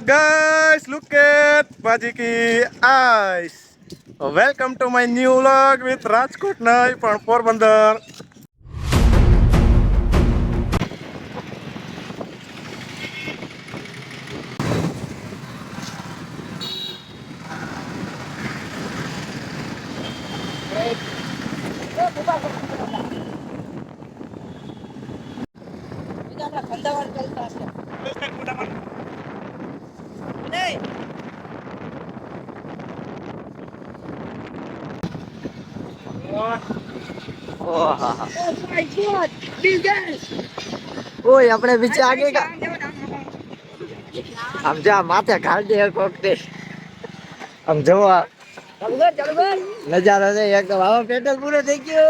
guys, look at Bajiki eyes. Welcome to my new vlog with Rajkot Nai from Porbandar. ओए अपने पीछे आगे का हम जा माथे घाल दे कोकते हम जो नजारा છે એકદમ આવો પેટ્રોલ પૂરો થઈ ગયો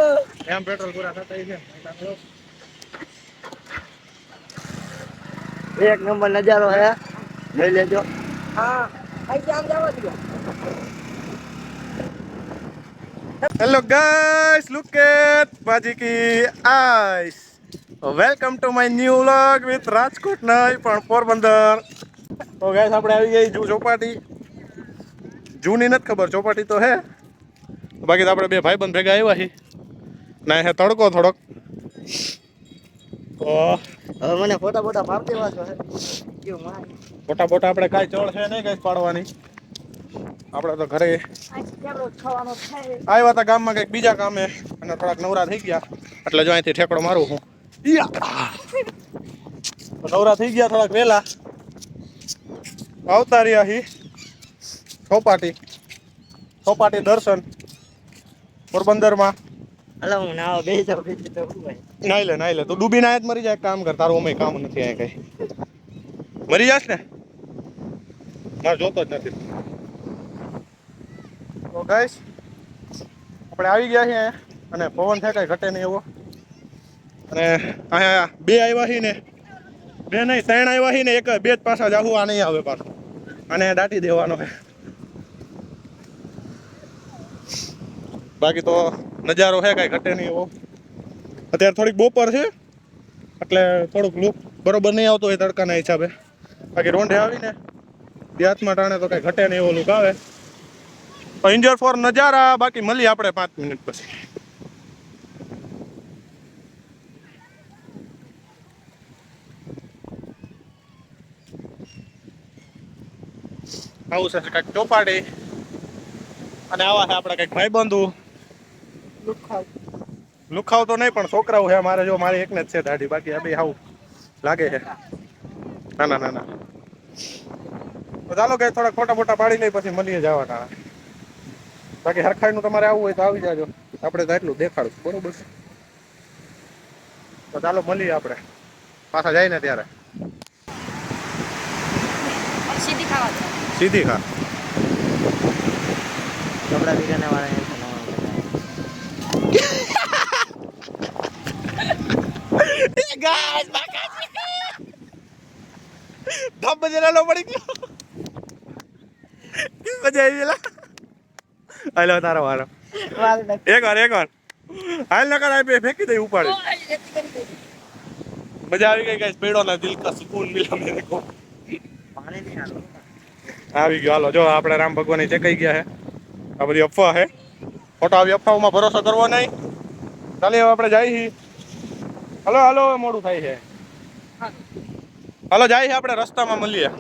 એમ પેટ્રોલ પૂરા થતા છે એક નંબર નજારો હે લઈ લેજો હા અહીં આમ જાવ દો Hello guys, look at Bajiki eyes. Welcome to my new vlog with Rajkot Nai from Porbandar. તો guys આપણે આવી ગઈ જૂ ચોપાટી જૂની નથી ખબર ચોપાટી તો હે બાકી તો આપણે બે ભાઈબંધ ભેગા આવ્યા છીએ ના હે તડકો થોડોક તો હવે મને ફોટા ફોટા પાડ દેવા છો કેવું માર ફોટા ફોટા આપણે કાંઈ ચળ છે નહીં કઈ પાડવાની આપણે તો ઘરે આવ્યા હતા ગામમાં કંઈક બીજા કામે અને થોડાક નવરા થઈ ગયા એટલે જો અહીંથી ઠેકડો મારું હું નવરા થઈ ગયા થોડાક વહેલા આવતા રહ્યા હી ચોપાટી દર્શન પોરબંદરમાં હલો હું નાવ બે જાવ બીજું તો હું ભાઈ નાઈ લે તું ડૂબી ના જ મરી જાય કામ કર તારું અમે કામ નથી આ કઈ મરી જાશ ને મારે જોતો જ નથી તો ગાઈસ આપણે આવી ગયા છીએ અને પવન છે કઈ ઘટે નહીં એવો અને અહીંયા બે આવ્યા છીએ ને બે નહીં ત્રણ આવ્યા છીએ ને એક બે જ પાછા જાવું આ નહીં આવે પાછું અને દાટી દેવાનો છે બાકી તો નજારો છે કઈ ઘટે નહીં એવો અત્યારે થોડીક બપોર છે એટલે થોડુંક લુક બરોબર નહીં આવતો હોય તડકાના હિસાબે બાકી રોંઢે આવીને બે હાથમાં ટાણે તો કઈ ઘટે નહીં એવો લુક આવે એન્જોય ફોર નજારા બાકી મળીએ આપણે 5 મિનિટ પછી આવું છે કંઈક ચોપાટી અને આવા છે આપણે કંઈક ભાઈબંધુ લુખાવ તો નહીં પણ છોકરાઓ છે મારે જો મારી એકને જ છે દાઢી બાકી આ બે આવું લાગે છે ના તો ચાલો કે થોડા ખોટા મોટા પાડી લઈ પછી મળીએ જવાના બાકી હરખાઈનું તમારે આવવું હોય તો આવી જાજો આપણે તો એટલું દેખાડું બરોબર છે તો ચાલો મળીએ આપણે પાછા જાય ને ત્યારે સીધી ખા કપડા બીગાને વાળા ગાઈસ ધબ બજેલા પડી ગયો મજા આવી ગયેલા હાલો તારો વારો એક વાર હાલ નકર આપે ફેંકી દઈ ઉપાડે મજા આવી ગઈ ગાઈસ પેડો ના દિલ કા સુકૂન મિલા મેરે કો પાણી નહીં આલો આવી ગયો હાલો જો આપણે રામ ભગવાન ચેકાઈ ગયા હે આ બધી અફવા હે ખોટા આવી અફવાઓમાં ભરોસો કરવો નહીં ચાલે હવે આપણે જઈએ હાલો મોડું થાય છે હાલો જાય આપણે રસ્તામાં મળીએ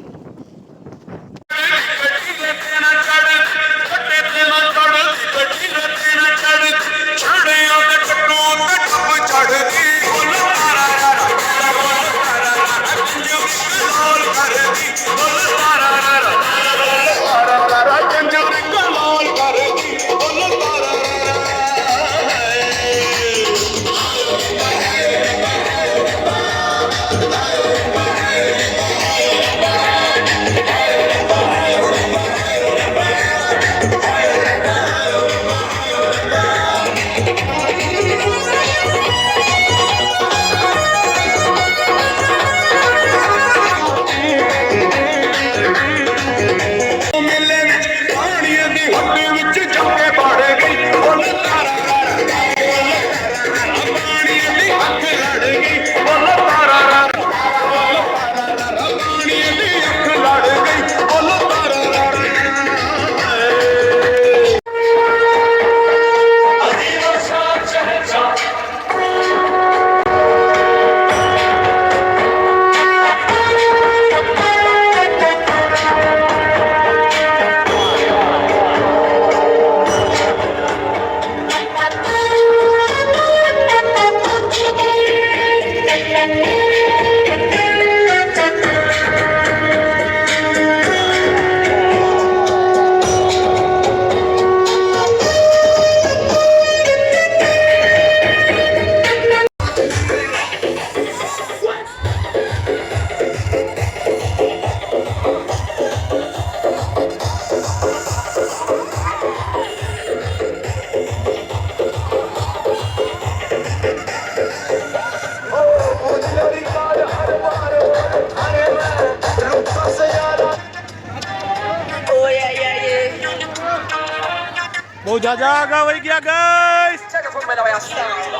બહુ જાજા આગા વહી ગયા guys. Check it from where I stand.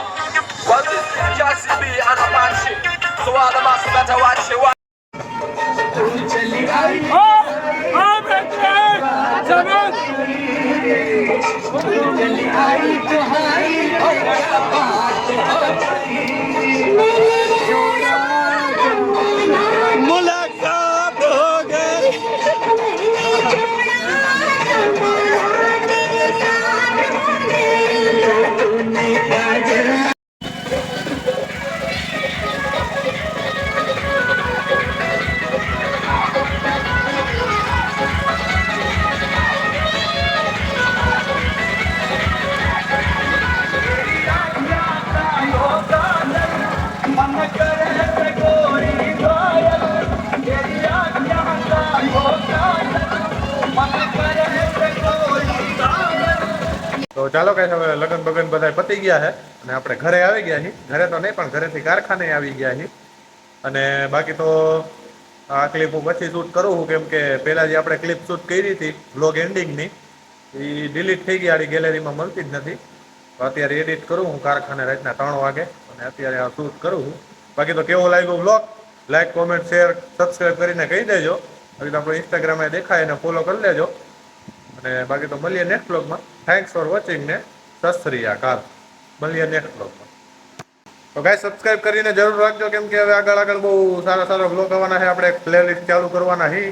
Well, this is just be an Apache. So all the mass better watch it. મુલાકાત હો ગઈ. તો ચાલો કઈ હવે લગન બગન બધા પતી ગયા છે અને આપણે ઘરે આવી ગયા છીએ. ઘરે તો નહીં પણ ઘરેથી કારખાને આવી ગયા છીએ. અને બાકી તો આ ક્લિપ હું પછી શૂટ કરું છું, કેમ કે પહેલાં જે આપણે ક્લિપ શૂટ કરી હતી બ્લોગ એન્ડિંગની એ ડિલીટ થઈ ગઈ, આડી ગેલેરીમાં મળતી જ નથી. તો અત્યારે એડિટ કરું હું કારખાને રાતના 3 વાગે અને અત્યારે આ શૂટ કરું છું. બાકી તો કેવો લાગ્યો blog, like comment share subscribe કરીને કહી દેજો. બાકી તો આપણો ઇન્સ્ટાગ્રામે દેખાય એને ફોલો કરી લેજો. અને બાકી તો મળીએ નેક્સ્ટ બ્લોગમાં. થેન્ક્સ ફોર વોચિંગ ને સત શ્રી અકાલ. મળીએ નેક્સ્ટ બ્લોગમાં. તો ગાઈસ સબસ્ક્રાઇબ કરીને જરૂર રાખજો, કેમ કે હવે આગળ બહુ સારા બ્લોગ આવવાના છે. આપણે પ્લેલિસ્ટ ચાલુ કરવાના છે,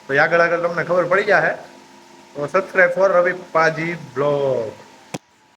તો આગળ તમને ખબર પડી જશે. તો સબસ્ક્રાઇબ ફોર રવિ પાજી બ્લોગ.